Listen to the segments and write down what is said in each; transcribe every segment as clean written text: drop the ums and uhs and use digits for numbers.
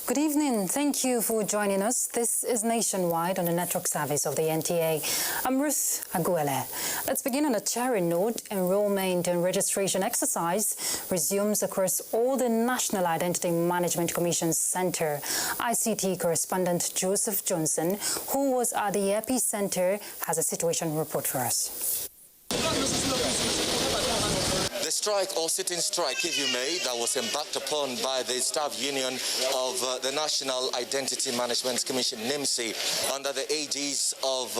Good evening. Thank you for joining us. This is Nationwide on the network service of the NTA. I'm Ruth, Aguele. Let's begin on a cheering note. Enrollment and registration exercise resumes across all the National Identity Management Commission Center. ICT correspondent Joseph Johnson, who was at the epicenter, has a situation report for us. The strike or sitting strike, if you may, that was embarked upon by the staff union of the National Identity Management Commission, NIMC, under the aegis of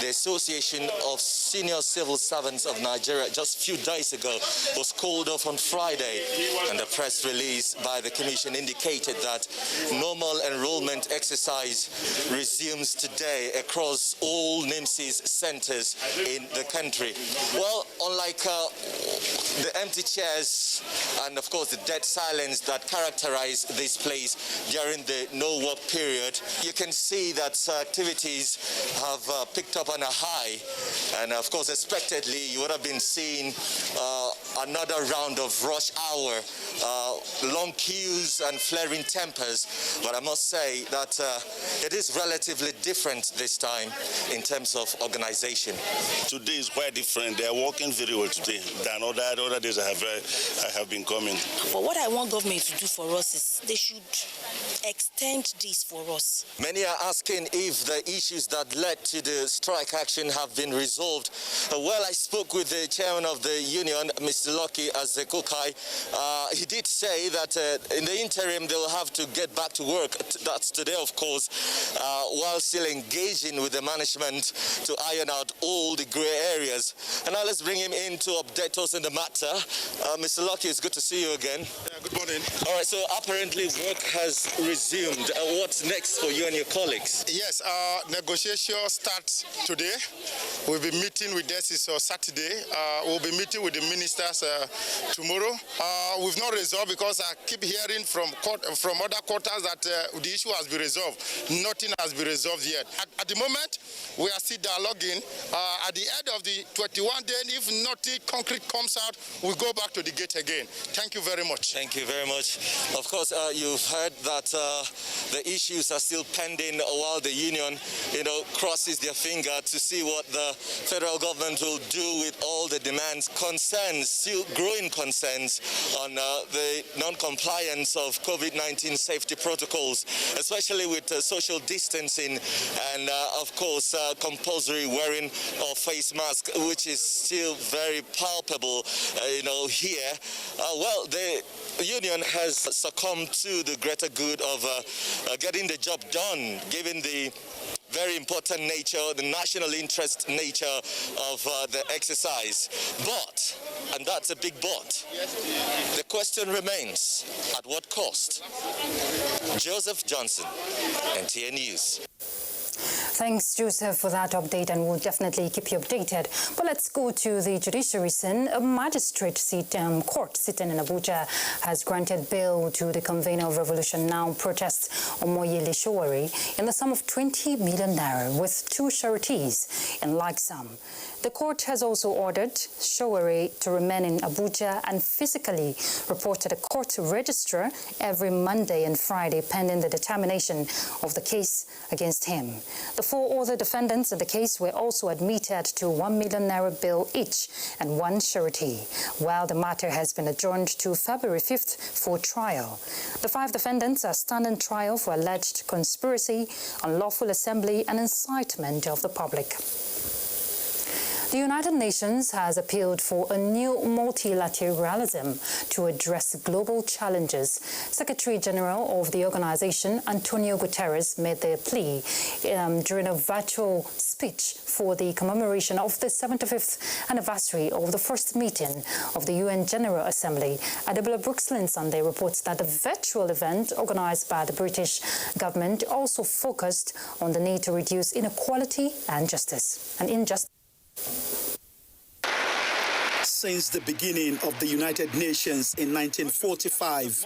the Association of Senior Civil Servants of Nigeria just a few days ago, was called off on Friday. And the press release by the commission indicated that normal enrollment exercise resumes today across all NIMC's centers in the country. Well, unlike the empty chairs and, of course, the dead silence that characterized this place during the no-work period, you can see that activities have picked up on a high. And, of course, expectedly, you would have been seeing another round of rush hour, long queues and flaring tempers. But I must say that it is relatively different this time in terms of organization. Today is quite different. They are working very well today than other days I have been coming. But what I want government to do for us is they should extend this for us. Many are asking if the issues that led to the strike action have been resolved. Well, I spoke with the chairman of the union, Mr. Lucky Azekokai. He did say that in the interim they will have to get back to work. That's today, of course, while still engaging with the management to iron out all the grey areas. And now let's bring him in to update us in the matter. Mr. Lucky, it's good to see you again. Yeah, good morning. All right, so apparently work has resumed. What's next for you and your colleagues? Yes, negotiation starts today. We'll be meeting with this on Saturday. We'll be meeting with the ministers tomorrow. We've not resolved because I keep hearing from other quarters that the issue has been resolved. Nothing has been resolved yet. At the moment, we are still dialoguing. At the end of the 21 days, if nothing concrete comes out, we'll go back to the gate again. Thank you very much. Thank you very much. Of course, you've heard that the issues are still pending while the union, crosses their finger to see what the federal government will do with all the demands, concerns, still growing concerns on the non-compliance of COVID-19 safety protocols, especially with social distancing and, of course, compulsory wearing of face mask, which is still very palpable, here. Well, the union has succumbed to the greater good of getting the job done, given the very important nature, the national interest nature of the exercise. But, and that's a big but, the question remains, at what cost? Joseph Johnson, NTA News. Thanks, Joseph, for that update, and we'll definitely keep you updated. But let's go to the judiciary scene. A magistrate court sitting in Abuja has granted bail to the convener of Revolution Now protest, Omoyele Sowore, in the sum of 20 million naira with two sureties in like sum. The court has also ordered Sowore to remain in Abuja and physically report to the court registrar every Monday and Friday pending the determination of the case against him. The four other defendants in the case were also admitted to 1 million naira bail each and one surety, while the matter has been adjourned to February 5th for trial. The 5 defendants are standing trial for alleged conspiracy, unlawful assembly and incitement of the public. The United Nations has appealed for a new multilateralism to address global challenges. Secretary General of the organization, Antonio Guterres, made the plea during a virtual speech for the commemoration of the 75th anniversary of the first meeting of the UN General Assembly. Aguele Brooksland Sunday reports that the virtual event organized by the British government also focused on the need to reduce inequality and injustice. Since the beginning of the United Nations in 1945,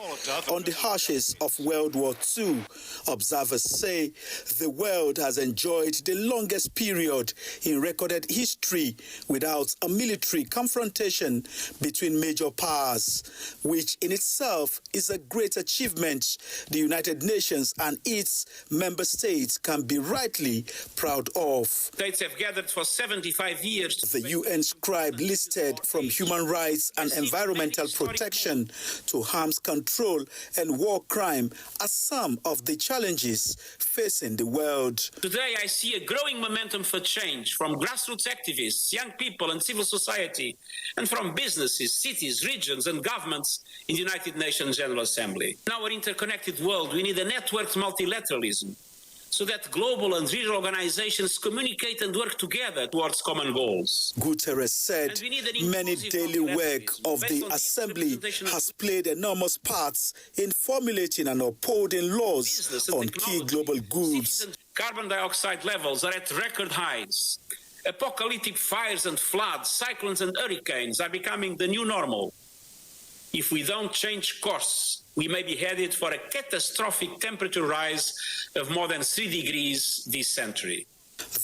on the ashes of World War II, observers say the world has enjoyed the longest period in recorded history without a military confrontation between major powers, which in itself is a great achievement the United Nations and its member states can be rightly proud of. States have gathered for 75 years. The UN scribe listed from human rights and environmental protection to arms control and war crime as some of the challenges facing the world. Today, I see a growing momentum for change from grassroots activists, young people and civil society, and from businesses, cities, regions and governments in the United Nations General Assembly. In our interconnected world, we need a networked multilateralism, so that global and regional organizations communicate and work together towards common goals. Guterres said many daily work of the Assembly has played enormous parts in formulating and upholding laws on key global goods. Carbon dioxide levels are at record highs. Apocalyptic fires and floods, cyclones and hurricanes are becoming the new normal. If we don't change course, we may be headed for a catastrophic temperature rise of more than 3 degrees this century.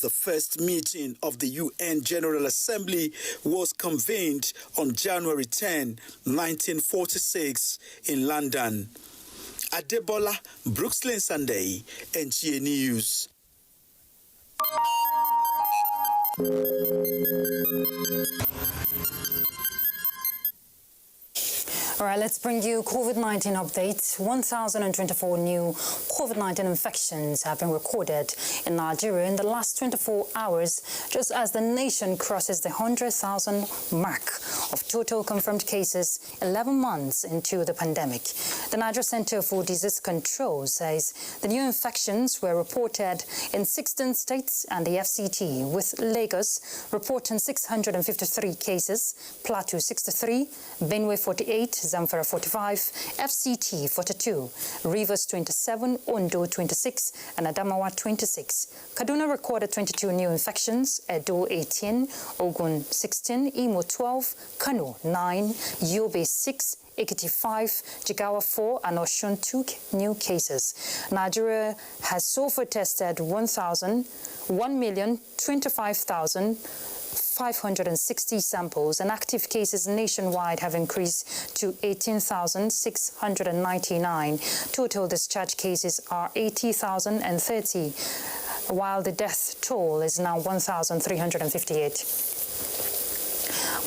The first meeting of the UN General Assembly was convened on January 10, 1946 in London. Adebola Brooksland Sunday, NTA News. All right, let's bring you COVID-19 updates. 1,024 new COVID-19 infections have been recorded in Nigeria in the last 24 hours, just as the nation crosses the 100,000 mark of total confirmed cases 11 months into the pandemic. The Nigeria Center for Disease Control says the new infections were reported in 16 states and the FCT, with Lagos reporting 653 cases, Plateau 63, Benue 48, Zamfara 45, FCT 42, Rivers 27, Ondo 26, and Adamawa 26. Kaduna recorded 22 new infections, Edo 18, Ogun 16, Imo 12, Kano 9, Yobe 6, Ekiti 5, Jigawa 4, and Osun 2 new cases. Nigeria has so far tested 1,025,560 samples, and active cases nationwide have increased to 18,699. Total discharge cases are 80,030, while the death toll is now 1,358.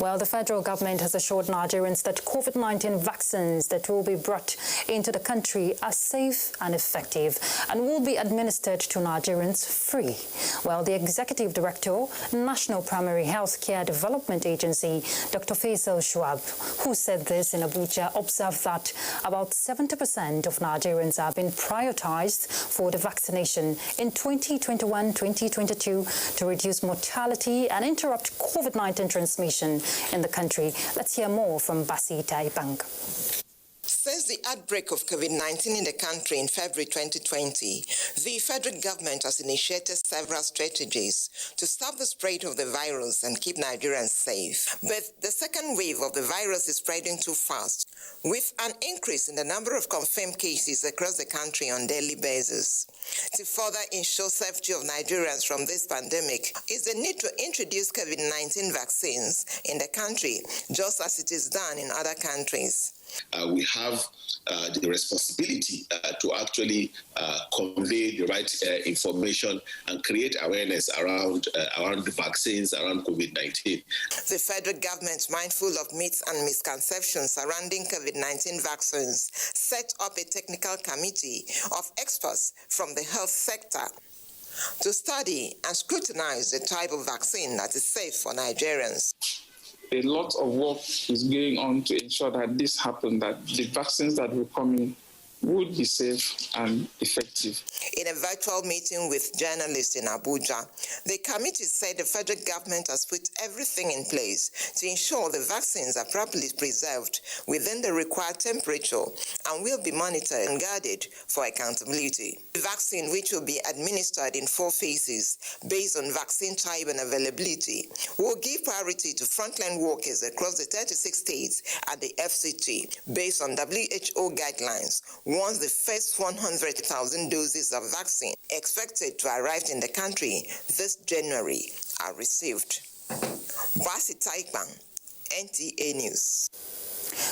Well, the federal government has assured Nigerians that COVID-19 vaccines that will be brought into the country are safe and effective and will be administered to Nigerians free. Well, the Executive Director, National Primary Healthcare Development Agency, Dr. Faisal Shuab, who said this in Abuja, observed that about 70% of Nigerians have been prioritized for the vaccination in 2021-2022 to reduce mortality and interrupt COVID-19 transmission in the country. Let's hear more from Basi Taibang. Since the outbreak of COVID-19 in the country in February 2020, the federal government has initiated several strategies to stop the spread of the virus and keep Nigerians safe. But the second wave of the virus is spreading too fast, with an increase in the number of confirmed cases across the country on a daily basis. To further ensure safety of Nigerians from this pandemic is the need to introduce COVID-19 vaccines in the country, just as it is done in other countries. We have the responsibility to actually convey the right information and create awareness around the vaccines, around COVID-19. The federal government, mindful of myths and misconceptions surrounding COVID-19 vaccines, set up a technical committee of experts from the health sector to study and scrutinize the type of vaccine that is safe for Nigerians. A lot of work is going on to ensure that this happens, that the vaccines that will come in would be safe and effective. In a virtual meeting with journalists in Abuja, the committee said the federal government has put everything in place to ensure the vaccines are properly preserved within the required temperature and will be monitored and guarded for accountability. The vaccine, which will be administered in 4 phases based on vaccine type and availability, will give priority to frontline workers across the 36 states and the FCT based on WHO guidelines. Once the first 100,000 doses of vaccine expected to arrive in the country this January are received. Basi Taikban, NTA News.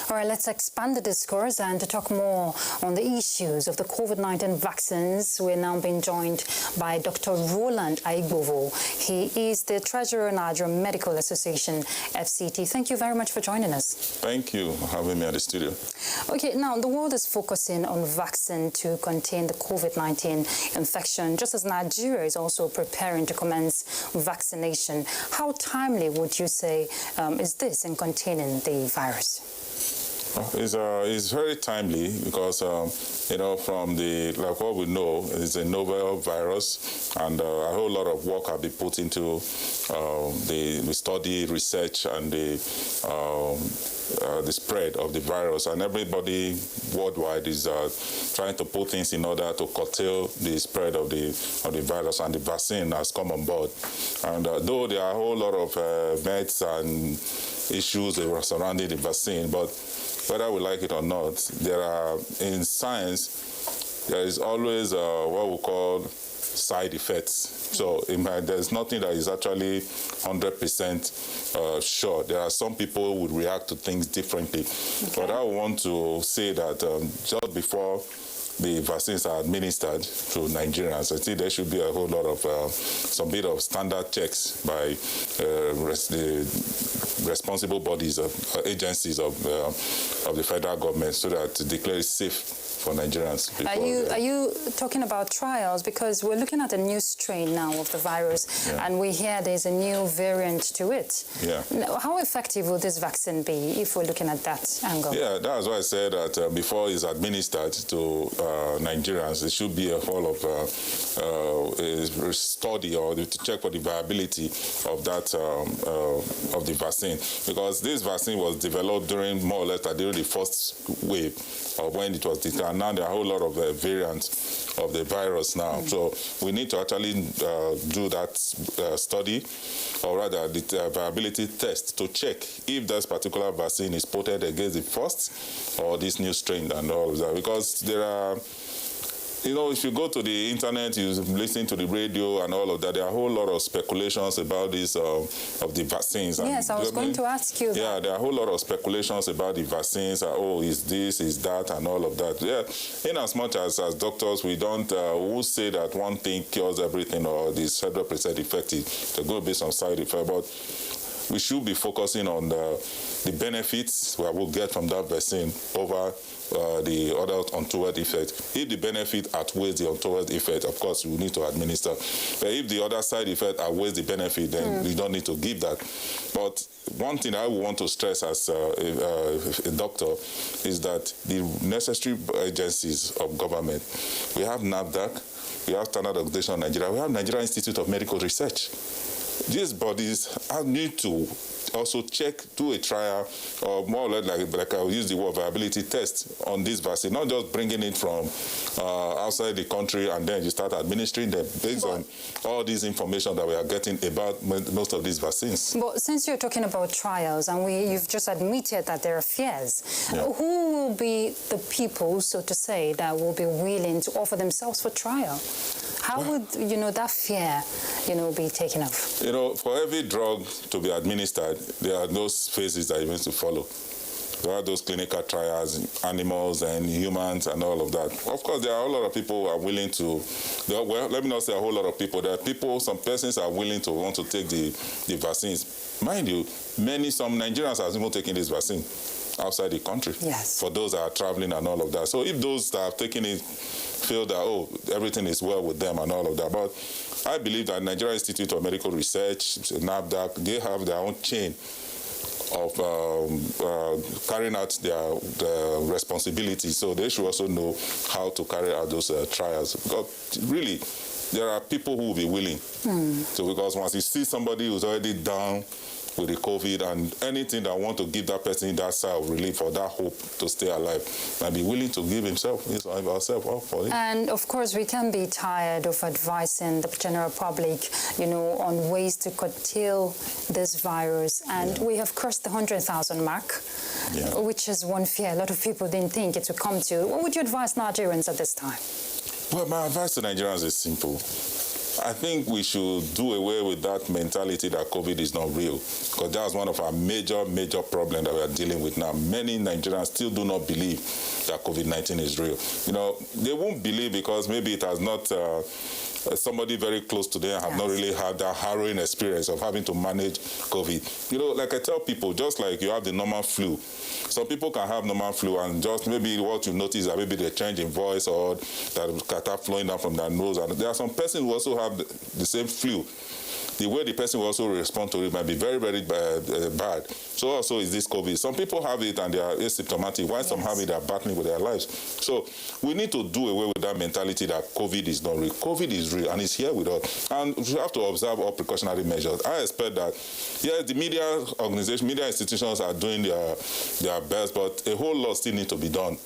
All right, let's expand the discourse and to talk more on the issues of the COVID-19 vaccines. We're now being joined by Dr. Roland Aguele. He is the Treasurer of Nigeria Medical Association, FCT. Thank you very much for joining us. Thank you for having me at the studio. Okay, now the world is focusing on vaccine to contain the COVID-19 infection, just as Nigeria is also preparing to commence vaccination. How timely would you say is this in containing the virus? It's very timely because, from like what we know, it's a novel virus, and a whole lot of work has been put into the study, research, and the spread of the virus. And everybody worldwide is trying to put things in order to curtail the spread of the virus, and the vaccine has come on board. And though there are a whole lot of myths and issues surrounding the vaccine, but whether we like it or not, in science, there is always what we call side effects. So there's nothing that is actually 100% sure. There are some people who would react to things differently. Okay. But I want to say that just before the vaccines are administered to Nigerians, I think there should be a whole lot of some bit of standard checks by the responsible bodies of agencies of the federal government, so that to declare it safe for Nigerians. Are you talking about trials? Because we're looking at a new strain now of the virus, and we hear there's a new variant to it. Yeah. Now, how effective will this vaccine be if we're looking at that angle? Yeah, that's why I said that before it's administered to Nigerians, it should be a whole of a study or to check for the viability of that of the vaccine, because this vaccine was developed during more or less during the first wave of when it was declared. Now there are a whole lot of variants of the virus now. So we need to actually do that study, or rather the viability test, to check if this particular vaccine is potent against the first or this new strain and all of that. Because there are, if you go to the internet, you listen to the radio and all of that, there are a whole lot of speculations about this of the vaccines. Yes, I was going to ask you that. Yeah, there are a whole lot of speculations about the vaccines. Is this, is that, and all of that. Yeah, in as much as doctors, we don't who say that one thing cures everything or is 100% effective. There will be some side effect, but we should be focusing on the benefits that we'll get from that vaccine over the other untoward effect. If the benefit outweighs the untoward effect, of course, we need to administer. But if the other side effect outweighs the benefit, then we don't need to give that. But one thing I want to stress as a doctor is that the necessary agencies of government, we have NAFDAC, we have Standard Organization of Nigeria, we have Nigeria Institute of Medical Research. These bodies need to also do a trial, or more or less like I will use the word viability test on this vaccine, not just bringing it from outside the country and then you start administering them based on all this information that we are getting about most of these vaccines. But since you're talking about trials and you've just admitted that there are fears, who will be the people, so to say, that will be willing to offer themselves for trial? How would, that fear, be taken off? For every drug to be administered, there are those phases that you need to follow. There are those clinical trials, animals and humans and all of that. Of course, there are a lot of people who are willing to, let me not say a whole lot of people. There are some persons are willing to want to take the vaccines. Mind you, some Nigerians are even taking this vaccine. outside the country. Yes. For those that are traveling and all of that. So if those that have taken it feel that, oh, everything is well with them and all of that. But I believe that Nigeria Institute of Medical Research, NAFDAC, they have their own chain of carrying out their responsibilities. So they should also know how to carry out those trials. Because really, there are people who will be willing. So because once you see somebody who's already down with the COVID and anything that want to give that person that sigh of relief or that hope to stay alive, might be willing to give himself or herself up for it. And of course, we can be tired of advising the general public, you know, on ways to curtail this virus. And we have crossed the 100,000 mark, which is one fear a lot of people didn't think it would come to. What would you advise Nigerians at this time? Well, my advice to Nigerians is simple. I think we should do away with that mentality that COVID is not real, because that's one of our major problems that we are dealing with now. Many Nigerians still do not believe that COVID-19 is real. You know, they won't believe because maybe it has not somebody very close to them have not really had that harrowing experience of having to manage COVID. You know, like I tell people, just like you have the normal flu, some people can have normal flu and just maybe what you notice that maybe they change in voice or that catarrh flowing down from their nose. And there are some persons who also have the same flu. The way the person will also respond to it might be very, very bad. So also is this COVID. Some people have it and they are asymptomatic, while some have it, they are battling with their lives. So we need to do away with that mentality that COVID is not real. COVID is real and it's here with us. And we have to observe all precautionary measures. I expect that, yes, the media organizations, media institutions are doing their best, but a whole lot still needs to be done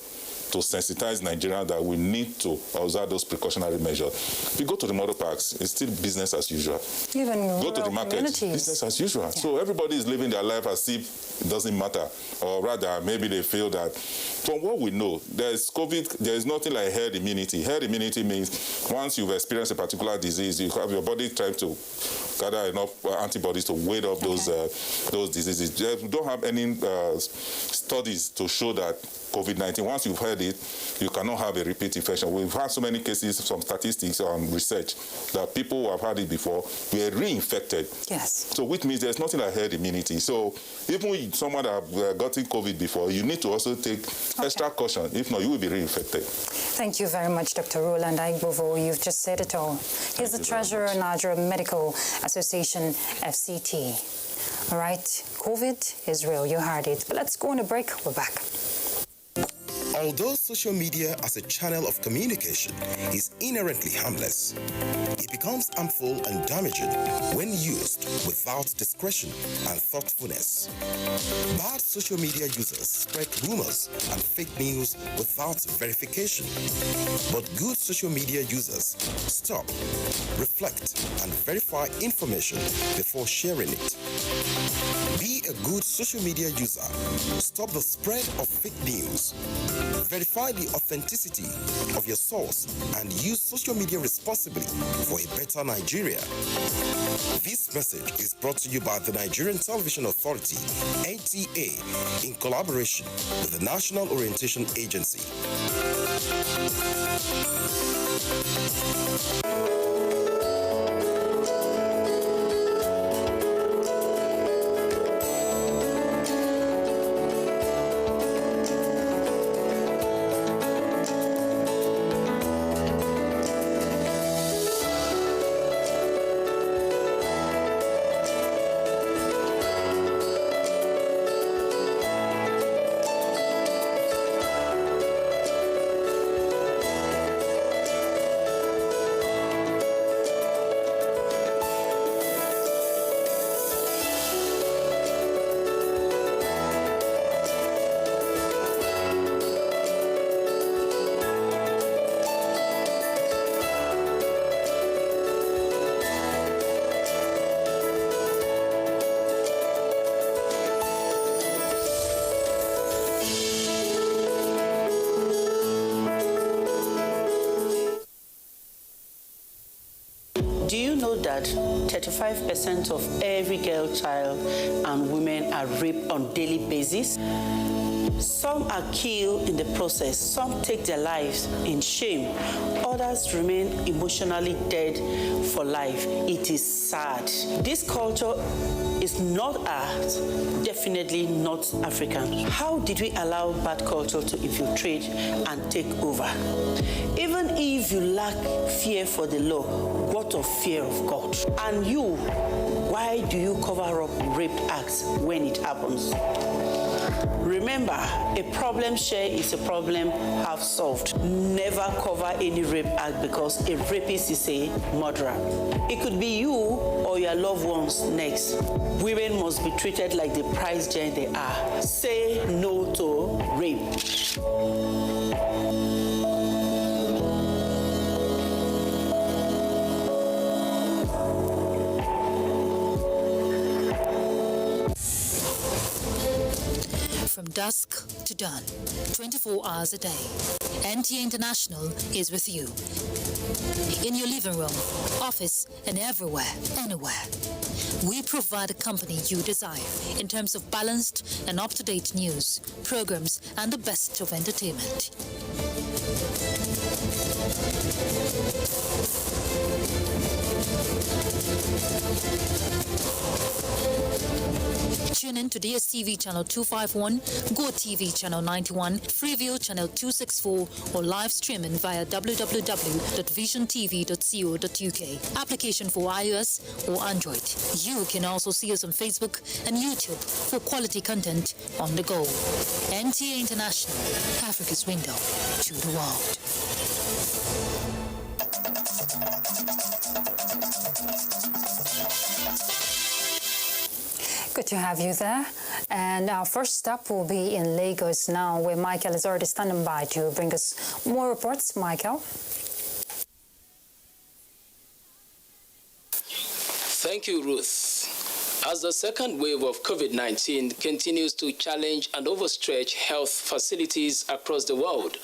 to sensitize Nigerians that we need to observe those precautionary measures. If you go to the motor parks, it's still business as usual. Even go to the market, business as usual. Yeah. So everybody is living their life as if it doesn't matter. Or rather, maybe they feel that, from what we know, there is COVID, there is nothing like herd immunity. Herd immunity means once you've experienced a particular disease, you have your body trying to gather enough antibodies to ward off those diseases. We don't have any studies to show that COVID-19, once you've had it, you cannot have a repeat infection. We've had so many cases, some statistics on research, that people who have had it before were reinfected. Yes. So which means there's nothing like herd immunity. So even with someone that have gotten COVID before, you need to also take extra caution. If not, you will be reinfected. Thank you very much, Dr. Roland Aigbovo. You've just said it all. He's the treasurer of Nigeria Medical Association, FCT. All right, COVID is real. You heard it. But let's go on a break. We're back. Although social media as a channel of communication is inherently harmless, it becomes harmful and damaging when used without discretion and thoughtfulness. Bad social media users spread rumors and fake news without verification. But good social media users stop, reflect, and verify information before sharing it. Be a good social media user. Stop the spread of fake news. Verify the authenticity of your source and use social media responsibly for a better Nigeria. This message is brought to you by the Nigerian Television Authority, NTA, in collaboration with the National Orientation Agency. Do you know that 35% of every girl child and women are raped on a daily basis? Some are killed in the process, some take their lives in shame, others remain emotionally dead for life. It is sad. This culture is not ours, definitely not African. How did we allow bad culture to infiltrate and take over? Even if you lack fear for the law, what of fear of God? And you, why do you cover up rape acts when it happens? Remember, a problem shared is a problem half solved. Never cover any rape act because a rapist is a murderer. It could be you or your loved ones next. Women must be treated like the prize giant they are. Say no to rape. From dusk to dawn, 24 hours a day, NTA International is with you. In your living room, office, and everywhere, anywhere. We provide the company you desire in terms of balanced and up-to-date news, programs, and the best of entertainment. Tune in to DSTV channel 251, GoTV channel 91, Freeview channel 264, or live streaming via www.visiontv.co.uk. Application for iOS or Android. You can also see us on Facebook and YouTube for quality content on the go. NTA International, Africa's window to the world. Good to have you there. And our first stop will be in Lagos now, where Michael is already standing by to bring us more reports. Michael. Thank you, Ruth. As the second wave of COVID-19 continues to challenge and overstretch health facilities across the world,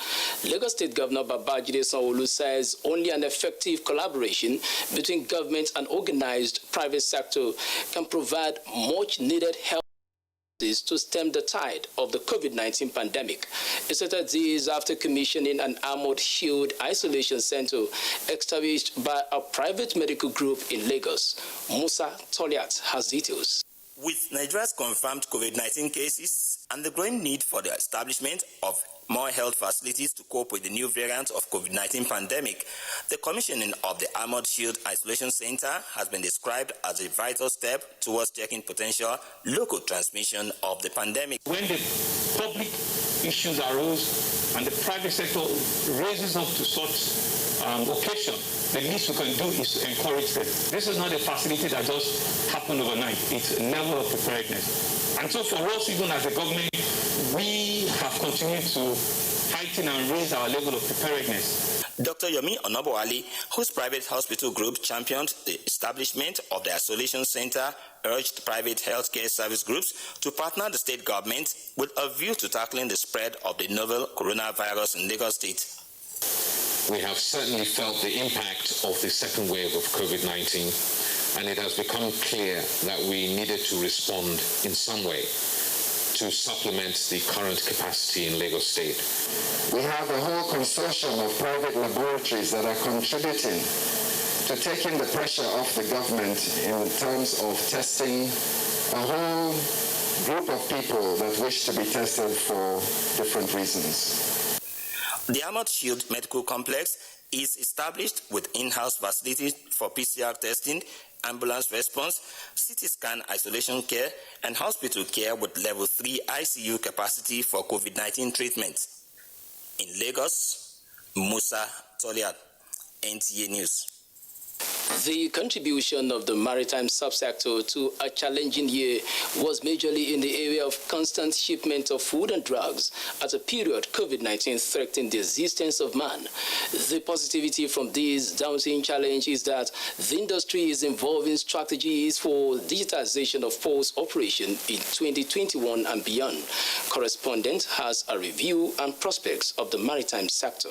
Lagos State Governor Babajide Sanwo-Olu says only an effective collaboration between government and organized private sector can provide much-needed health to stem the tide of the COVID-19 pandemic. He said this after commissioning an armored shield isolation center established by a private medical group in Lagos. Musa Toliat has details. With Nigeria's confirmed COVID-19 cases and the growing need for the establishment of more health facilities to cope with the new variant of COVID-19 pandemic, the commissioning of the Armored Shield Isolation Center has been described as a vital step towards checking potential local transmission of the pandemic. When the public issues arose and the private sector raises up to such occasion, the least we can do is to encourage them. This is not a facility that just happened overnight. It's a level of preparedness. And so for us, even as a government, we have continued to heighten and raise our level of preparedness. Dr. Yomi Onobowale, whose private hospital group championed the establishment of the isolation center, urged private healthcare service groups to partner the state government with a view to tackling the spread of the novel coronavirus in Lagos State. We have certainly felt the impact of the second wave of COVID-19, and it has become clear that we needed to respond in some way to supplement the current capacity in Lagos State. We have a whole consortium of private laboratories that are contributing to taking the pressure off the government in terms of testing a whole group of people that wish to be tested for different reasons. The Armored Shield Medical Complex is established with in-house facilities for PCR testing, ambulance response, CT scan isolation care, and hospital care with level 3 ICU capacity for COVID-19 treatment. In Lagos, Musa Toliat, NTA News. The contribution of the maritime subsector to a challenging year was majorly in the area of constant shipment of food and drugs at a period COVID-19 threatened the existence of man. The positivity from this daunting challenge is that the industry is involving strategies for digitization of post operation in 2021 and beyond. Correspondent has a review and prospects of the maritime sector.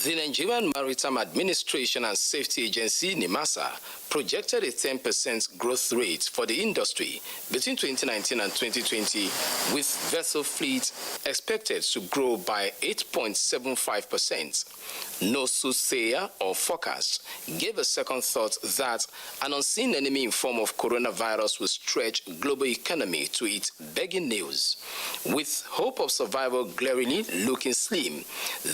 The Nigerian Maritime Administration and Safety Agency, NIMASA, projected a 10% growth rate for the industry between 2019 and 2020, with vessel fleet expected to grow by 8.75%. No soothsayer or forecast gave a second thought that an unseen enemy in form of coronavirus will stretch global economy to its begging knees. With hope of survival glaringly looking slim,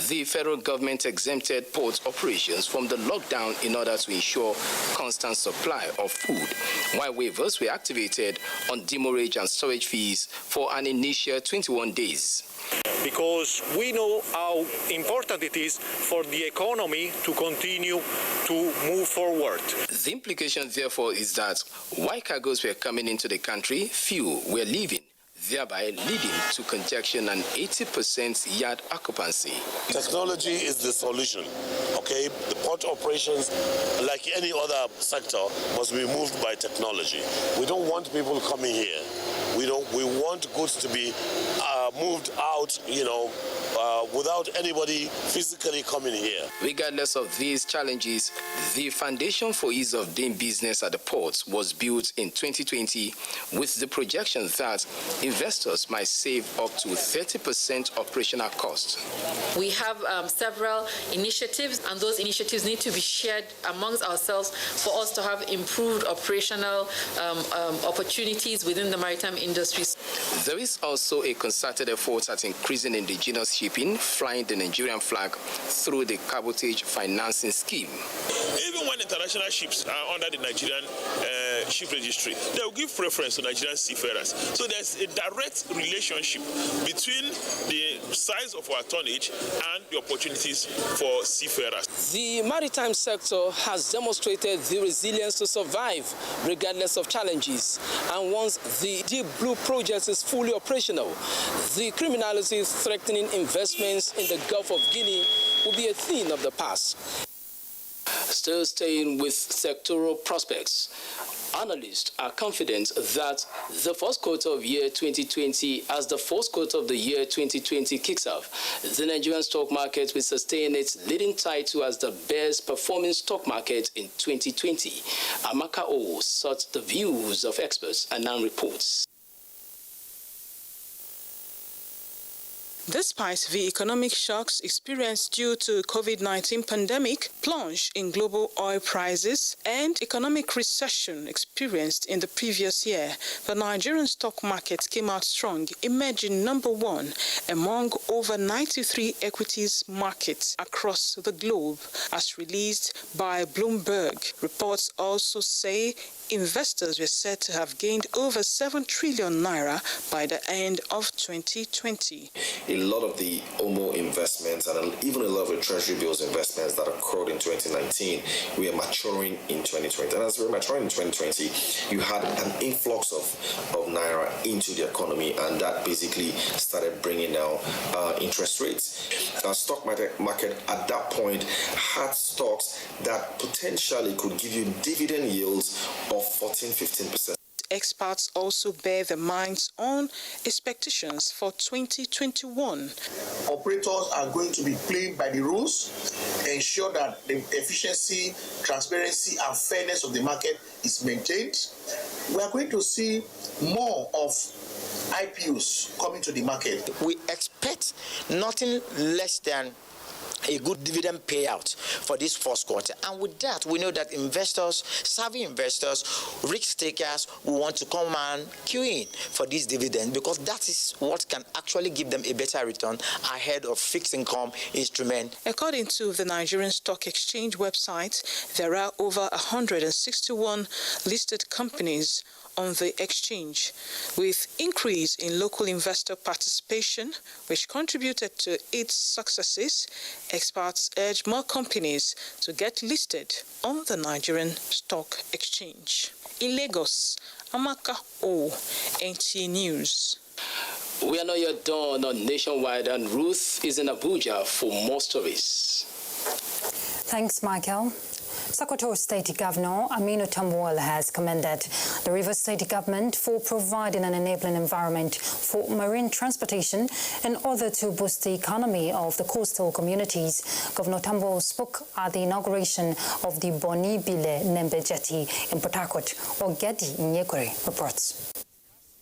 the federal government exempted port operations from the lockdown in order to ensure constant supply of food, while waivers were activated on demurrage and storage fees for an initial 21 days. Because we know how important it is for the economy to continue to move forward. The implication, therefore, is that while cargoes were coming into the country, few were leaving, thereby leading to congestion and 80% yard occupancy. Technology is the solution, okay? The port operations, like any other sector, must be moved by technology. We don't want people coming here. We want goods to be moved out, without anybody physically coming here. Regardless of these challenges, the foundation for ease of doing business at the ports was built in 2020 with the projection that investors might save up to 30% operational costs. We have several initiatives, and those initiatives need to be shared amongst ourselves for us to have improved operational opportunities within the maritime industries. There is also a concerted effort at increasing indigenous shipping, flying the Nigerian flag through the cabotage financing scheme. Even when international ships are under the Nigerian ship registry, they will give preference to Nigerian seafarers. So there's a direct relationship between the size of our tonnage and the opportunities for seafarers. The maritime sector has demonstrated the resilience to survive regardless of challenges. And once the Deep Blue project is fully operational, the criminality threatening investments in the Gulf of Guinea will be a thing of the past. Still staying with sectoral prospects, analysts are confident that the first quarter of year 2020, as the first quarter of the year 2020 kicks off, the Nigerian stock market will sustain its leading title as the best performing stock market in 2020. Amaka O sought the views of experts and now reports. Despite the economic shocks experienced due to COVID-19 pandemic, plunge in global oil prices, and economic recession experienced in the previous year, the Nigerian stock market came out strong, emerging number one among over 93 equities markets across the globe, as released by Bloomberg. Reports also say investors were said to have gained over 7 trillion naira by the end of 2020. A lot of the OMO investments and even a lot of the Treasury bills investments that occurred in 2019 were maturing in 2020. And as we were maturing in 2020, you had an influx of naira into the economy, and that basically started bringing down interest rates. Our stock market at that point had stocks that potentially could give you dividend yields of 14-15%. Experts also bear their minds on expectations for 2021. Operators are going to be playing by the rules, ensure that the efficiency, transparency, and fairness of the market is maintained. We are going to see more of IPOs coming to the market. We expect nothing less than a good dividend payout for this first quarter. And with that, we know that investors, savvy investors, risk takers will want to come and queue in for this dividend, because that is what can actually give them a better return ahead of fixed income instrument. According to the Nigerian Stock Exchange website, there are over 161 listed companies on the exchange, with increase in local investor participation, which contributed to its successes. Experts urge more companies to get listed on the Nigerian Stock Exchange. In Lagos, Amaka O, NTA News. We are not yet done on Nationwide, and Ruth is in Abuja for more stories. Thanks, Michael. Sokoto State Governor Aminu Tambuwal has commended the Rivers State government for providing an enabling environment for marine transportation in order to boost the economy of the coastal communities. Governor Tambuwal spoke at the inauguration of the Bonny-Bile Nembe Jetty in Port Harcourt. Ogedi Nyekwere reports.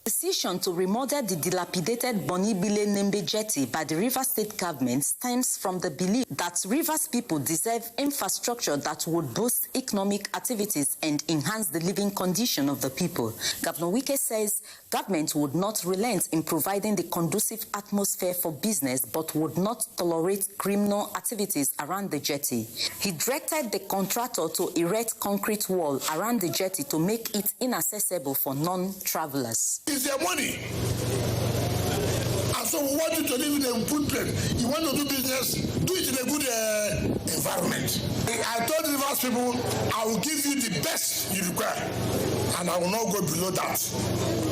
Decision to remodel the dilapidated Bonny-Bile Nembe Jetty by the Rivers State government stems from the belief that Rivers people deserve infrastructure that would boost economic activities and enhance the living condition of the people. Governor Wike says government would not relent in providing the conducive atmosphere for business but would not tolerate criminal activities around the jetty. He directed the contractor to erect concrete wall around the jetty to make it inaccessible for non-travelers. It's their money. And so we want you to live in a good place. You want to do business, do it in a good environment. I told the Rivers people, I will give you the best you require. And I will not go below that.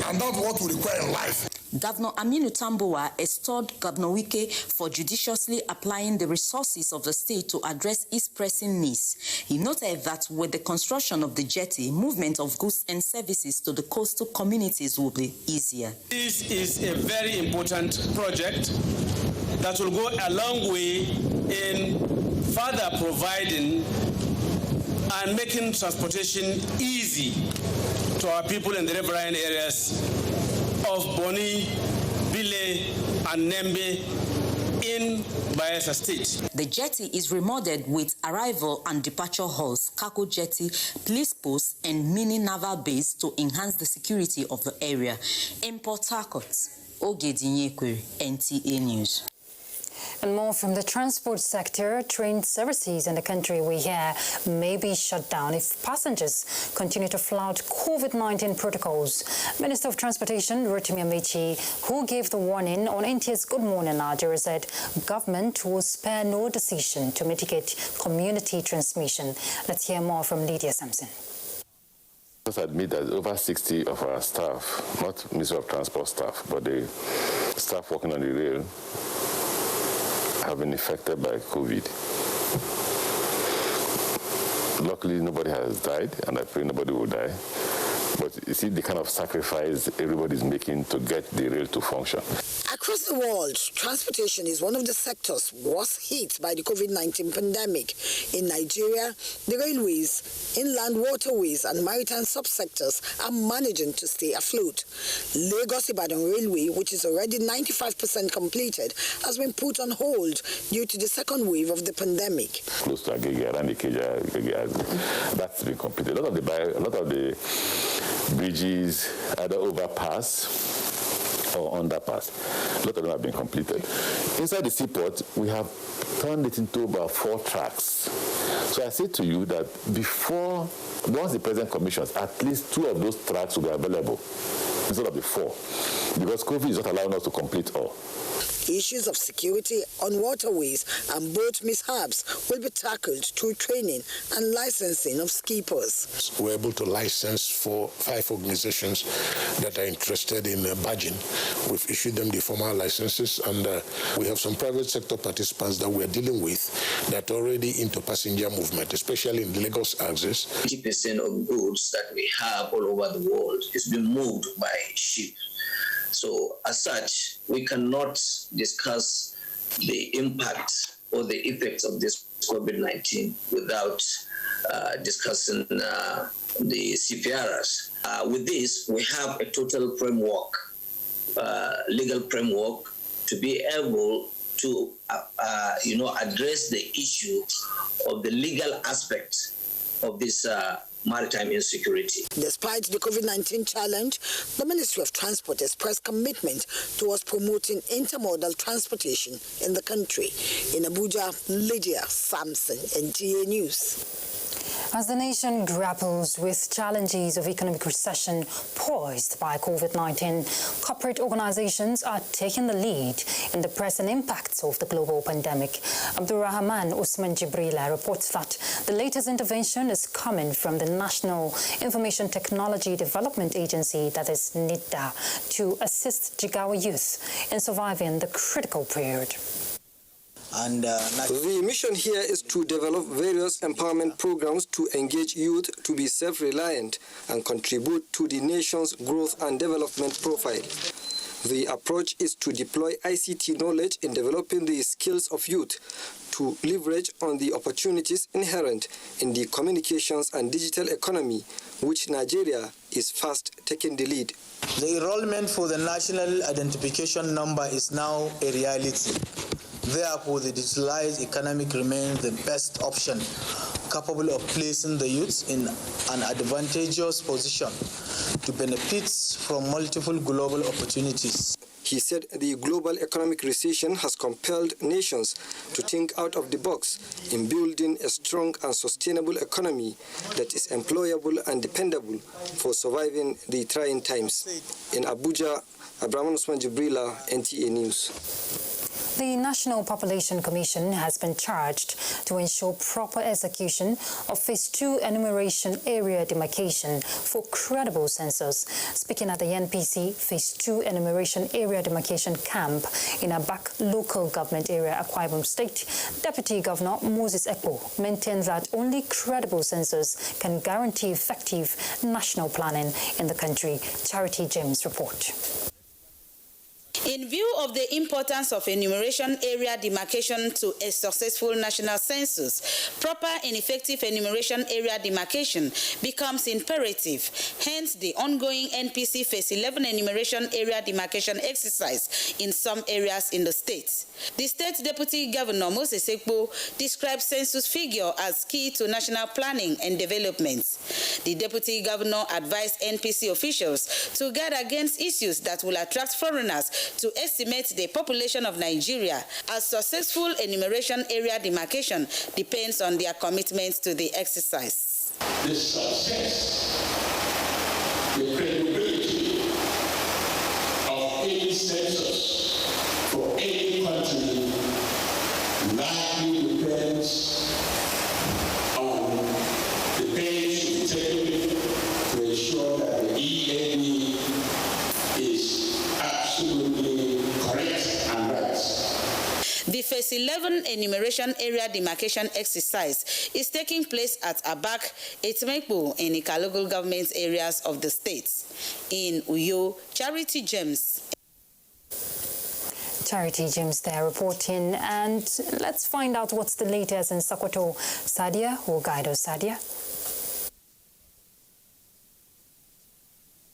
And that's what we require in life. Governor Aminu Tambuwal extolled Governor Wike for judiciously applying the resources of the state to address its pressing needs. He noted that with the construction of the jetty, movement of goods and services to the coastal communities will be easier. This is a very important project that will go a long way in further providing and making transportation easy to our people in the riverine areas of Bonny, Bile, and Nembe in Bayelsa State. The jetty is remodeled with arrival and departure halls, cargo jetty, police posts, and mini naval base to enhance the security of the area. In Port Harcourt, Ogedi Nyekwere, NTA News. And more from the transport sector, train services in the country we hear may be shut down if passengers continue to flout COVID-19 protocols. Minister of Transportation, Ruth, who gave the warning on NTA's Good Morning Nigeria, said government will spare no decision to mitigate community transmission. Let's hear more from Lydia Sampson. Let's admit that over 60 of our staff, not Ministry of Transport staff, but the staff working on the rail, have been affected by COVID. Luckily, nobody has died, and I pray nobody will die. But you see the kind of sacrifice everybody's making to get the rail to function. Across the world, transportation is one of the sectors worst hit by the COVID-19 pandemic. In Nigeria, the railways, inland waterways and maritime subsectors are managing to stay afloat. Lagos-Ibadan Railway, which is already 95% completed, has been put on hold due to the second wave of the pandemic. Close to Aguele, around the Ikeja, that's been completed. A lot of the bridges, either overpass or underpass, a lot of them have been completed. Inside the seaport, we have turned it into about 4 tracks. So I say to you that once the President commissions, at least 2 of those tracks will be available instead of the 4, because COVID is not allowing us to complete all. Issues of security on waterways and boat mishaps will be tackled through training and licensing of skippers. We're able to license 5 organizations that are interested in barging. We've issued them the formal licenses, and we have some private sector participants that we're dealing with that are already into passenger movement, especially in the Lagos axis. 80% of goods that we have all over the world is being moved by ship. So as such, we cannot discuss the impact or the effects of this COVID-19 without discussing the CPRs. With this, we have a total framework, legal framework, to be able to address the issue of the legal aspect of this maritime insecurity. Despite the COVID-19 challenge, the Ministry of Transport expressed commitment towards promoting intermodal transportation in the country. In Abuja, Lydia Sampson, NTA News. As the nation grapples with challenges of economic recession posed by COVID-19, corporate organizations are taking the lead in the present impacts of the global pandemic. Abdurrahman Usman Jibrila reports that the latest intervention is coming from the National Information Technology Development Agency, that is NIDA, to assist Jigawa youth in surviving the critical period. And the mission here is to develop various empowerment programs to engage youth to be self-reliant and contribute to the nation's growth and development profile. The approach is to deploy ICT knowledge in developing the skills of youth to leverage on the opportunities inherent in the communications and digital economy, which Nigeria is fast taking the lead. The enrollment for the national identification number is now a reality. Therefore, the digitalized economy remains the best option, capable of placing the youth in an advantageous position to benefit from multiple global opportunities. He said the global economic recession has compelled nations to think out of the box in building a strong and sustainable economy that is employable and dependable for surviving the trying times. In Abuja, Abraham Usman Jibrila, NTA News. The National Population Commission has been charged to ensure proper execution of Phase 2 enumeration area demarcation for credible census. Speaking at the NPC Phase 2 enumeration area demarcation camp in Abak local government area, Akwa Ibom State, Deputy Governor Moses Ekpo maintains that only credible census can guarantee effective national planning in the country. Charity James report. In view of the importance of enumeration area demarcation to a successful national census, proper and effective enumeration area demarcation becomes imperative. Hence, the ongoing NPC Phase 11 enumeration area demarcation exercise in some areas in the state. The State Deputy Governor Moses Ekpo described census figure as key to national planning and development. The Deputy Governor advised NPC officials to guard against issues that will attract foreigners to estimate the population of Nigeria, as successful enumeration area demarcation depends on their commitment to the exercise. The success, the credibility of any census for any country largely depends on the pains to be taken to ensure that the EAD is absolutely correct and right. The Phase 11 enumeration area demarcation exercise is taking place at Abak, Etimekpo, and Ika local government areas of the state. In Uyo, Charity James. Charity James there reporting, and let's find out what's the latest in Sokoto. Sadia will guide us. Sadia.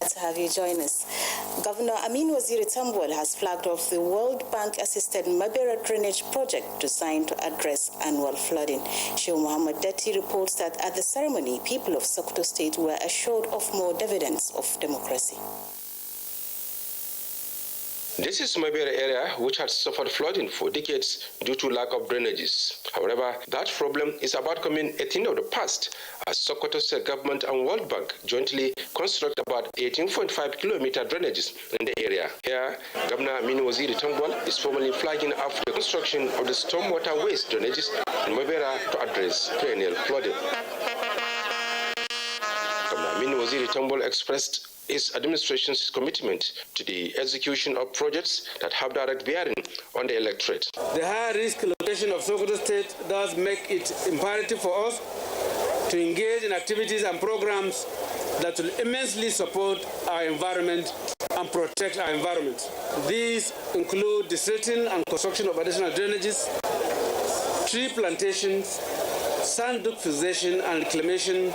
To have you join us. Governor Amin Waziri Tambol has flagged off the World Bank-assisted Mabera drainage project designed to address annual flooding. Sheikh Muhammad Dati reports that at the ceremony, people of Sokoto State were assured of more dividends of democracy. This is Mabera area which had suffered flooding for decades due to lack of drainages. However, that problem is about becoming a thing of the past as Sokoto State Government and World Bank jointly construct about 18.5 kilometer drainages in the area. Here, Governor Amin Waziri Tambol is formally flagging up the construction of the stormwater waste drainages in Mabera to address perennial flooding. Governor Amin Waziri Tambol expressed his administration's commitment to the execution of projects that have direct bearing on the electorate. The high-risk location of Sokoto State does make it imperative for us to engage in activities and programs that will immensely support our environment and protect our environment. These include the setting and construction of additional drainages, tree plantations, sand dune fixation and reclamation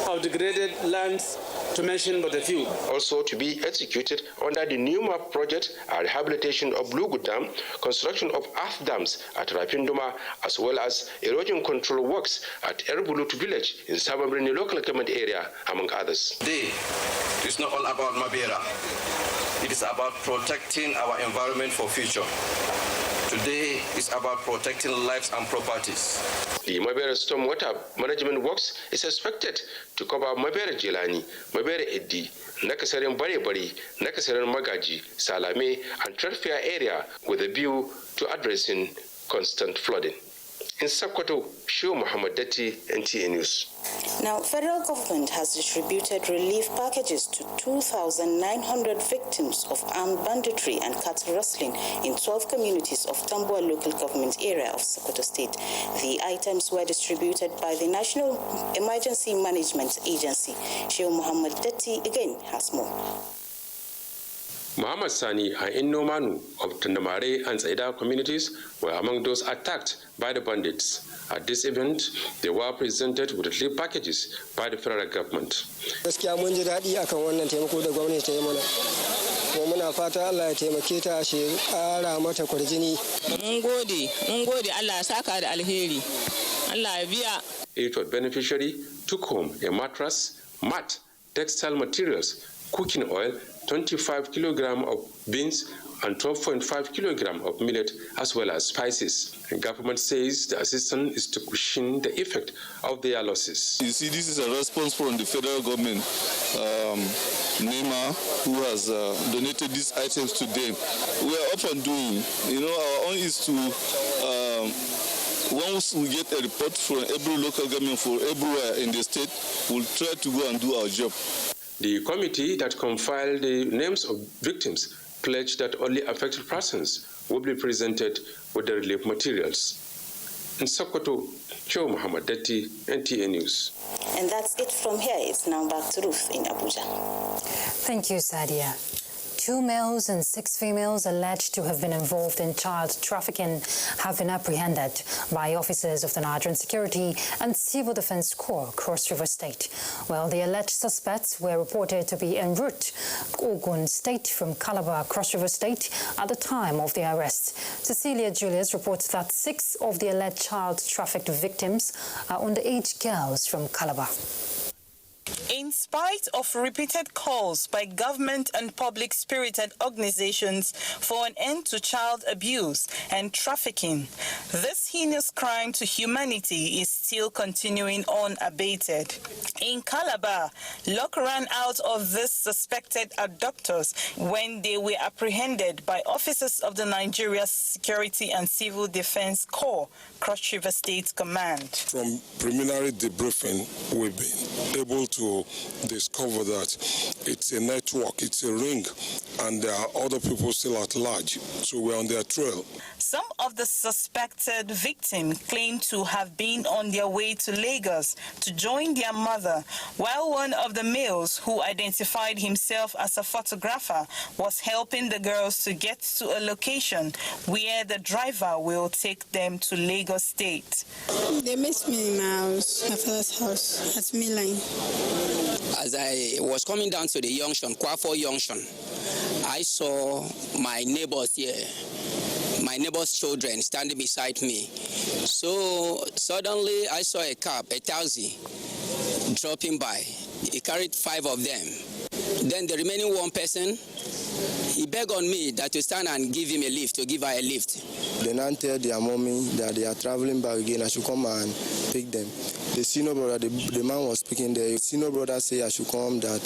of degraded lands, to mention but a few. Also to be executed under the new MAP project are rehabilitation of Blugu Dam, construction of earth dams at Rapinduma, as well as erosion control works at Erbulut village in Sabamrini local government area, among others. Today, it's not all about Mabera. It is about protecting our environment for future. Today is about protecting lives and properties. The Mabera stormwater management works is expected to cover Mabera Jelani, Mabera Eddi, Nakasaren Bari, Nakasaren Magaji, Salame, and Tredfair area with a view to addressing constant flooding. In Sokoto, Shehu Muhammad Datti, NTA News. Now, federal government has distributed relief packages to 2,900 victims of armed banditry and cattle rustling in 12 communities of Tambuwa local government area of Sokoto State. The items were distributed by the National Emergency Management Agency. Shehu Muhammad Datti again has more. Muhammad Sani and Innomanu of Tandamare and Zaida communities were among those attacked by the bandits. At this event, they were presented with relief packages by the federal government. Gaskiya mun ji daɗi akan wannan taimako da gwamnati ta yi mana. Kuma muna fata Allah ya taimake ta shi ƙara mata kwarjini. Mun gode Allah ya saka da alheri. Allah ya biya. Each beneficiary took home a mattress, mat, textile materials, cooking oil, 25 kilograms of beans and 12.5 kilograms of millet, as well as spices. The government says the assistance is to cushion the effect of their losses. You see, this is a response from the federal government, NEMA, who has donated these items to them. We are up and doing. You know, our own is to once we get a report from every local government for everywhere in the state, we'll try to go and do our job. The committee that compiled the names of victims pledged that only affected persons will be presented with the relief materials. In Sokoto, Shehu Muhammad Datti, NTA News. And that's it from here. It's now back to Ruth in Abuja. Thank you, Sadia. 2 males and 6 females alleged to have been involved in child trafficking have been apprehended by officers of the Nigerian Security and Civil Defense Corps, Cross River State. Well, the alleged suspects were reported to be en route Ogun State from Calabar, Cross River State at the time of the arrest. Cecilia Julius reports that 6 of the alleged child trafficked victims are underage girls from Calabar. In spite of repeated calls by government and public-spirited organizations for an end to child abuse and trafficking, this heinous crime to humanity is still continuing unabated. In Calabar, luck ran out of these suspected abductors when they were apprehended by officers of the Nigeria Security and Civil Defense Corps, Cross River State Command. From preliminary debriefing, we've been able to discover that it's a network, it's a ring, and there are other people still at large. So we're on their trail. Some of the suspected victims claim to have been on their way to Lagos to join their mother, while one of the males, who identified himself as a photographer, was helping the girls to get to a location where the driver will take them to Lagos State. They met me in my house, my father's house, at Milan. As I was coming down to the junction, Kwafo Junction, I saw my neighbors here, my neighbors' children standing beside me. So suddenly I saw a cab, a taxi, dropping by. He carried 5 of them. Then the remaining one person, he begged on me that to stand and give him a lift, to give her a lift. They now tell their mommy that they are traveling back again. I should come and pick them. The senior brother, the man was speaking there. The senior brother said I should come, that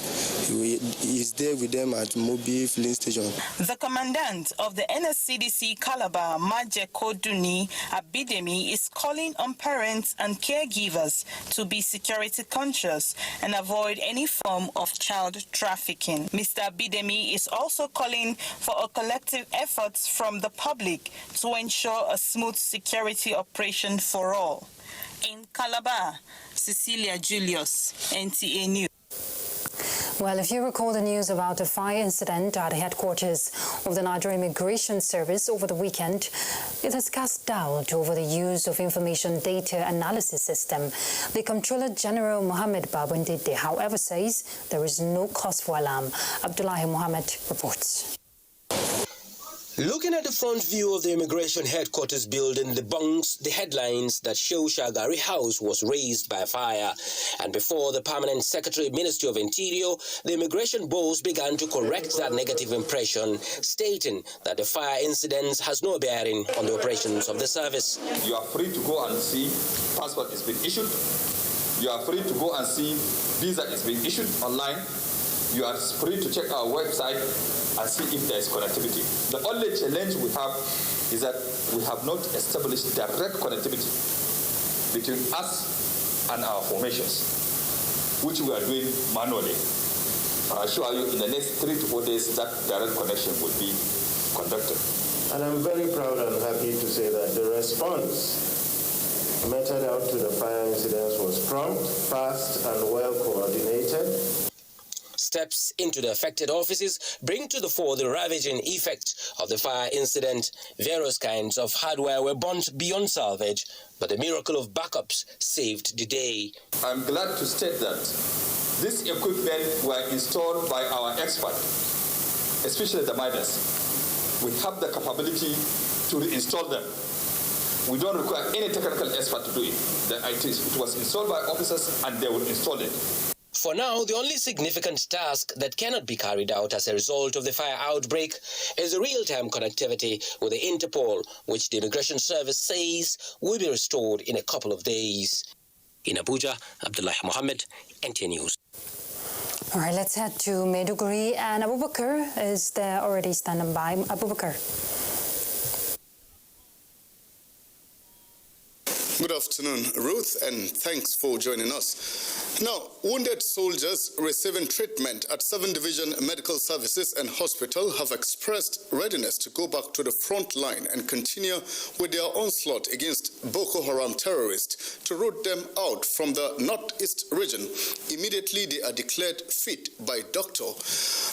he's there with them at Mobi filling station. The commandant of the NSCDC Calabar, Maje Koduni Abidemi, is calling on parents and caregivers to be security conscious and avoid any form of child trafficking. Mr. Abidemi is also calling for a collective effort from the public to ensure a smooth security operation for all. In Calabar, Cecilia Julius, NTA News. Well, if you recall the news about a fire incident at the headquarters of the Nigerian Immigration Service over the weekend, it has cast doubt over the use of information data analysis system. The Comptroller General Mohammed Babundide, however, says there is no cause for alarm. Abdullahi Mohammed reports. Looking at the front view of the immigration headquarters building debunks the headlines that show Shagari House was razed by fire. And before the Permanent Secretary, Ministry of Interior, the immigration boss began to correct that negative impression, stating that the fire incident has no bearing on the operations of the service. You are free to go and see passport is being issued. You are free to go and see visa is being issued online. You are free to check our website and see if there is connectivity. The only challenge we have is that we have not established direct connectivity between us and our formations, which we are doing manually. I assure you, in the next 3 to 4 days, that direct connection will be conducted. And I'm very proud and happy to say that the response meted out to the fire incidents was prompt, fast, and well coordinated. Steps into the affected offices bring to the fore the ravaging effect of the fire incident. Various kinds of hardware were burnt beyond salvage, but the miracle of backups saved the day. I'm glad to state that this equipment were installed by our expert, especially the miners. We have the capability to reinstall them. We don't require any technical expert to do it. It was installed by officers and they will install it. For now, the only significant task that cannot be carried out as a result of the fire outbreak is the real-time connectivity with the Interpol, which the Immigration Service says will be restored in a couple of days. In Abuja, Abdullah Mohammed, NTA News. All right, let's head to Maiduguri, and Abubakar is there already standing by. Abubakar. Good afternoon, Ruth, and thanks for joining us. Now, wounded soldiers receiving treatment at 7 Division Medical Services and Hospital have expressed readiness to go back to the front line and continue with their onslaught against Boko Haram terrorists to root them out from the northeast region. Immediately, they are declared fit by doctor.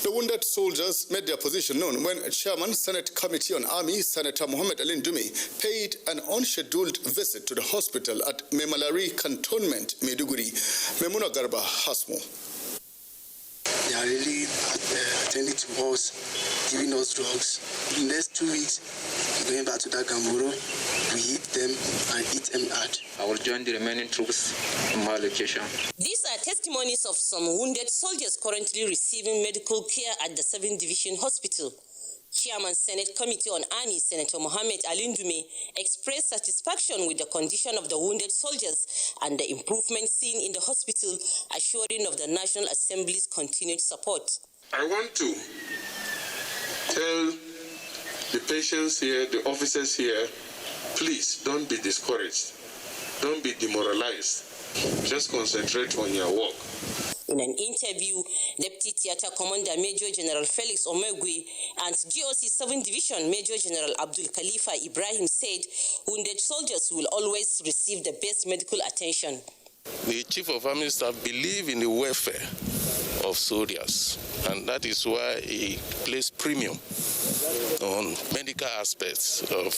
The wounded soldiers made their position known when Chairman Senate Committee on Army, Senator Mohammed Ali Ndumi, paid an unscheduled visit to the hospital at Memalari Cantonment, Maiduguri. Memuna Garba has more. They are really attending to us, giving us drugs. In the next 2 weeks, going back to that Gamboro, we eat them and eat them hard. I will join the remaining troops in my location. These are testimonies of some wounded soldiers currently receiving medical care at the 7th Division Hospital. Chairman Senate Committee on Army, Senator Mohammed Ali Ndumi, expressed satisfaction with the condition of the wounded soldiers and the improvement seen in the hospital, assuring of the National Assembly's continued support. I want to tell the patients here, the officers here, please don't be discouraged. Don't be demoralized. Just concentrate on your work. In an interview, Deputy Theatre Commander Major General Felix Omegui and GOC 7th Division Major General Abdul Khalifa Ibrahim said wounded soldiers will always receive the best medical attention. The Chief of Army Staff believes in the welfare of soldiers, and that is why he placed premium on medical aspects of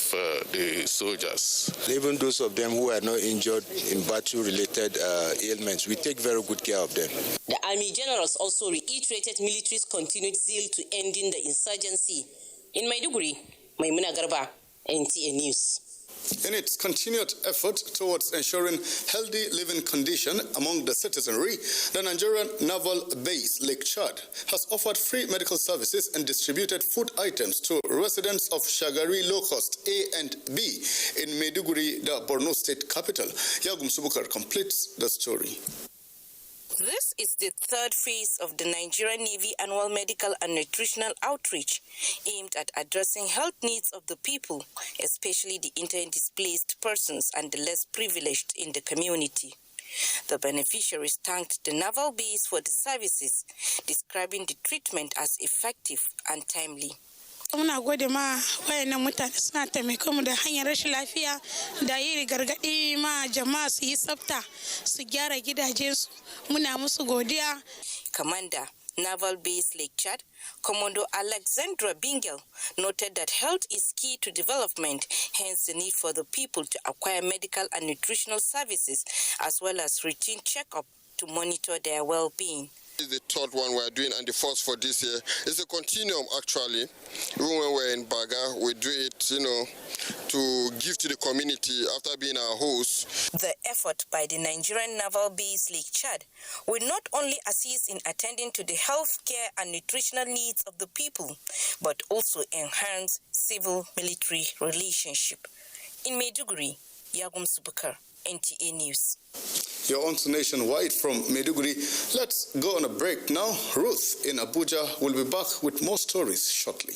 the soldiers. Even those of them who are not injured in battle-related ailments, we take very good care of them. The Army generals also reiterated military's continued zeal to ending the insurgency. In Maiduguri, Maimuna Garba, NTA News. In its continued effort towards ensuring healthy living conditions among the citizenry, the Nigerian Naval Base, Lake Chad, has offered free medical services and distributed food items to residents of Shagari Low Cost A and B in Maiduguri, the Borno State capital. Yagum Subukar completes the story. This is the third phase of the Nigerian Navy annual medical and nutritional outreach aimed at addressing health needs of the people, especially the internally displaced persons and the less privileged in the community. The beneficiaries thanked the naval base for the services, describing the treatment as effective and timely. Muna gode ma wayannan mutane suna taimaka mu da hanyar rashin lafiya da yi gargadi ma jama'a su yi tsafta su gyara gidajensu. Muna musu godiya. Commander, Naval Base Lake Chad, Commodore Alexandra Bingel, noted that health is key to development, hence the need for the people to acquire medical and nutritional services as well as routine checkup to monitor their well-being. The third one we're doing and the first for this year is a continuum actually. Even when we're in Baga, we do it, to give to the community after being our host. The effort by the Nigerian Naval Base Lake Chad will not only assist in attending to the health care and nutritional needs of the people, but also enhance civil-military relationship. In Maiduguri, Yagum Subukar, NTA News. You're on to Nationwide from Maiduguri. Let's go on a break now. Ruth in Abuja will be back with more stories shortly.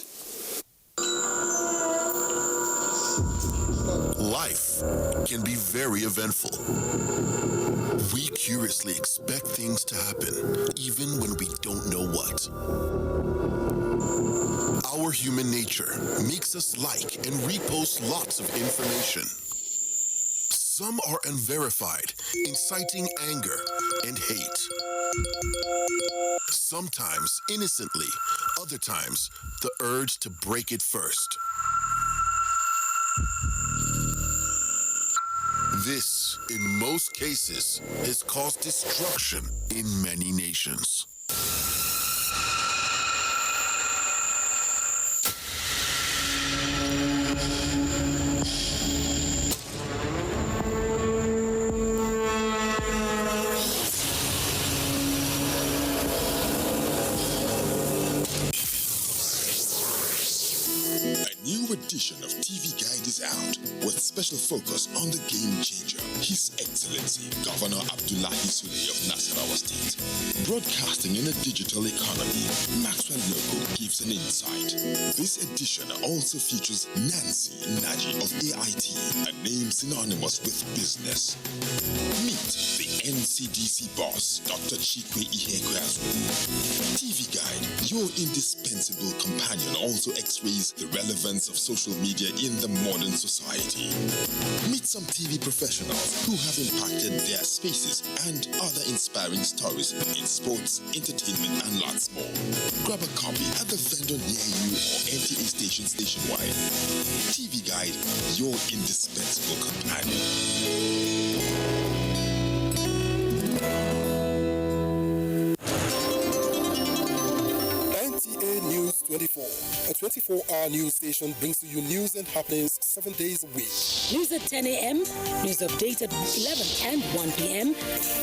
life can be very eventful. We curiously expect things to happen, even when we don't know what. Our human nature makes us like and repost lots of information. Some are unverified, inciting anger and hate. Sometimes innocently, other times the urge to break it first. This, in most cases, has caused destruction in many nations. Edition of TV Guide is out with special focus on the game changer, His Excellency Governor Abdullahi Sule of Nasarawa State. Broadcasting in a digital economy, Maxwell Logo gives an insight. This edition also features Nancy Naji of AIT, a name synonymous with business. Meet the NCDC boss, Dr. Chikwe Ihekweazu. TV Guide, your indispensable companion, also x-rays the relevance of social media in the modern society. Meet some TV professionals who have impacted their spaces and other inspiring stories in sports, entertainment, and lots more. Grab a copy at the vendor near you or NTA stations nationwide. TV Guide, your indispensable companion. NTA News 24, a 24-hour news station, brings to you news and happenings 7 days a week. News at 10 a.m., news update at 11 and 1 p.m.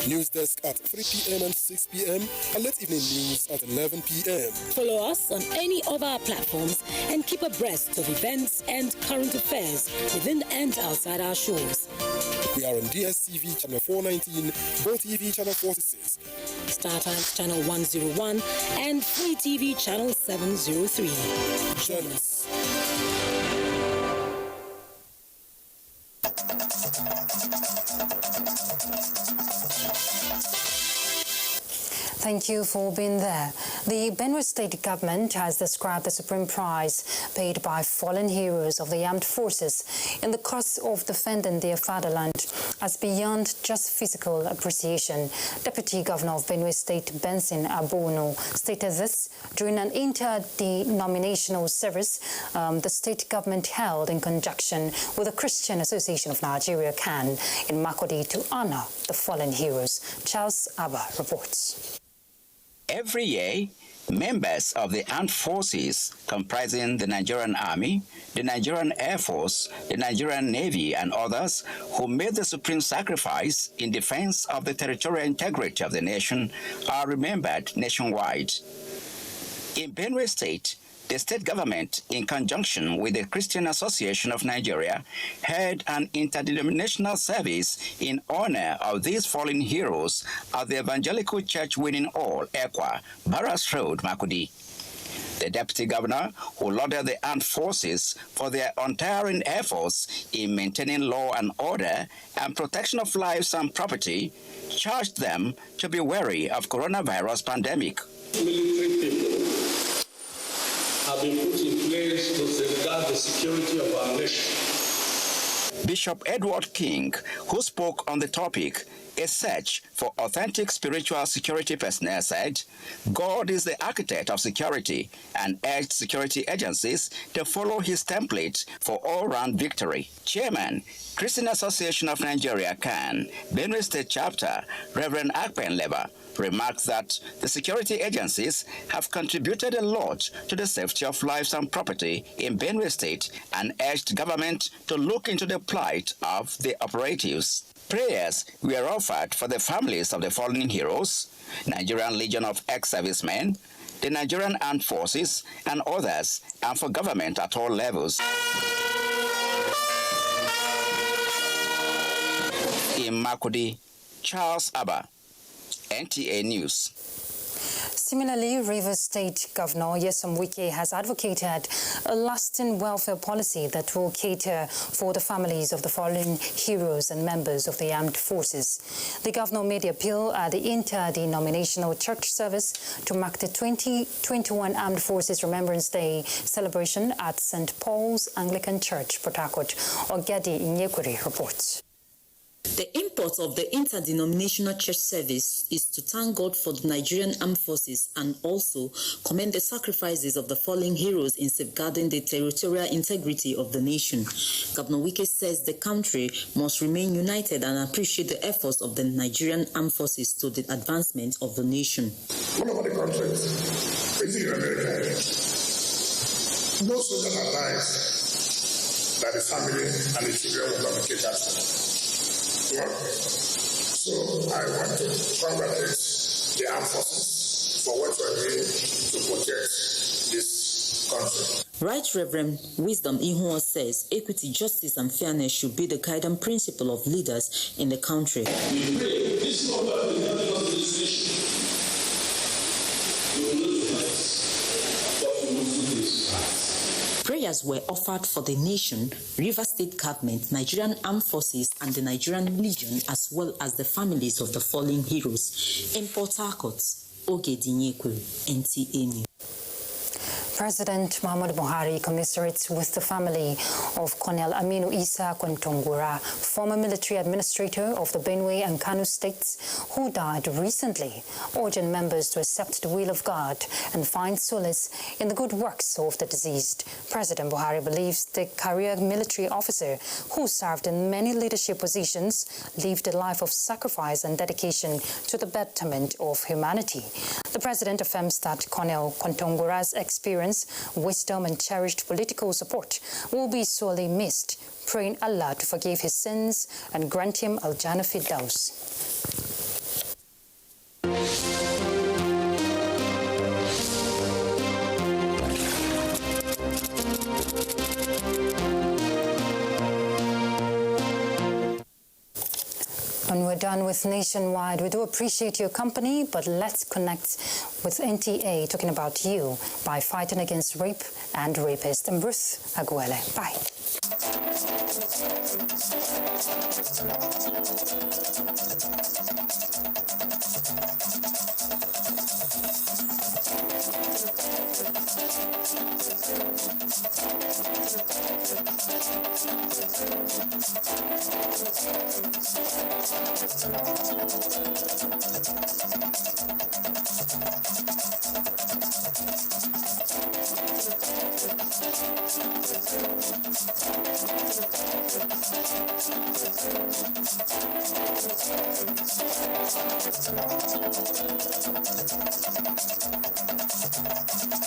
News desk at 3 p.m. and 6 p.m. and late evening news at 11 p.m. Follow us on any of our platforms and keep abreast of events and current affairs within and outside our shores. We are on DSTV channel 419, GoTV channel 46, StarTimes channel 101, and Free TV channel 703. Join us. Thank you for being there. The Benue State government has described the supreme price paid by fallen heroes of the armed forces in the cause of defending their fatherland as beyond just physical appreciation. Deputy Governor of Benue State, Benson Abono, stated this during an interdenominational service the state government held in conjunction with the Christian Association of Nigeria, CAN, in Makurdi to honor the fallen heroes. Charles Abba reports. Every year, members of the armed forces comprising the Nigerian Army, the Nigerian Air Force, the Nigerian Navy, and others who made the supreme sacrifice in defense of the territorial integrity of the nation are remembered nationwide. In Benue State, the state government, in conjunction with the Christian Association of Nigeria, held an interdenominational service in honor of these fallen heroes at the Evangelical Church Winning Hall, Ekwa, Barras Road, Makurdi. The deputy governor, who lauded the armed forces for their untiring efforts in maintaining law and order and protection of lives and property, charged them to be wary of coronavirus pandemic. Military people have been put in place to safeguard the security of our nation. Bishop Edward King, who spoke on the topic, a search for authentic spiritual security personnel, said, God is the architect of security and urged security agencies to follow his template for all-round victory. Chairman, Christian Association of Nigeria, CAN, Benue State Chapter, Reverend Akpen Leba, remarked that the security agencies have contributed a lot to the safety of lives and property in Benue State and urged government to look into the plight of the operatives. Prayers were offered for the families of the fallen heroes, Nigerian Legion of ex-servicemen, the Nigerian Armed Forces, and others, and for government at all levels. In Makurdi, Charles Abba, NTA News. Similarly, Rivers State Governor Nyesom Wike has advocated a lasting welfare policy that will cater for the families of the fallen heroes and members of the armed forces. The governor made the appeal at the interdenominational church service to mark the 2021 Armed Forces Remembrance Day celebration at St. Paul's Anglican Church, Port Harcourt. Ogedi Inyekwere reports. The import of the interdenominational church service is to thank God for the Nigerian Armed Forces and also commend the sacrifices of the fallen heroes in safeguarding the territorial integrity of the nation. Governor Wike says the country must remain united and appreciate the efforts of the Nigerian Armed Forces to the advancement of the nation. One of the countries is in America. No soldier alive that the family and the children will not be catered for. So I want to congratulate the armed forces for what you are doing to protect this country. Right Reverend Wisdom Ihuo says equity, justice and fairness should be the guiding principle of leaders in the country. We pray this is not about the government of this nation. We will not do this, but we will do this. Prayers were offered for the nation, Rivers State Government, Nigerian Armed Forces and the Nigerian Legion, as well as the families of the fallen heroes. In Port Harcourt, Ogedi Inyekwere, NTA News. President Muhammadu Buhari commiserates with the family of Colonel Aminu Isa Kontongura, former military administrator of the Benue and Kano states, who died recently, urging members to accept the will of God and find solace in the good works of the deceased. President Buhari believes the career military officer, who served in many leadership positions, lived a life of sacrifice and dedication to the betterment of humanity. The president affirms that Colonel Kontongura's experience, wisdom and cherished political support will be sorely missed, praying Allah to forgive his sins and grant him Al-Jannah Firdaus. When we're done with Nationwide, we do appreciate your company, but let's connect with NTA talking about you by fighting against rape and rapists. I'm Ruth Aguele. Bye.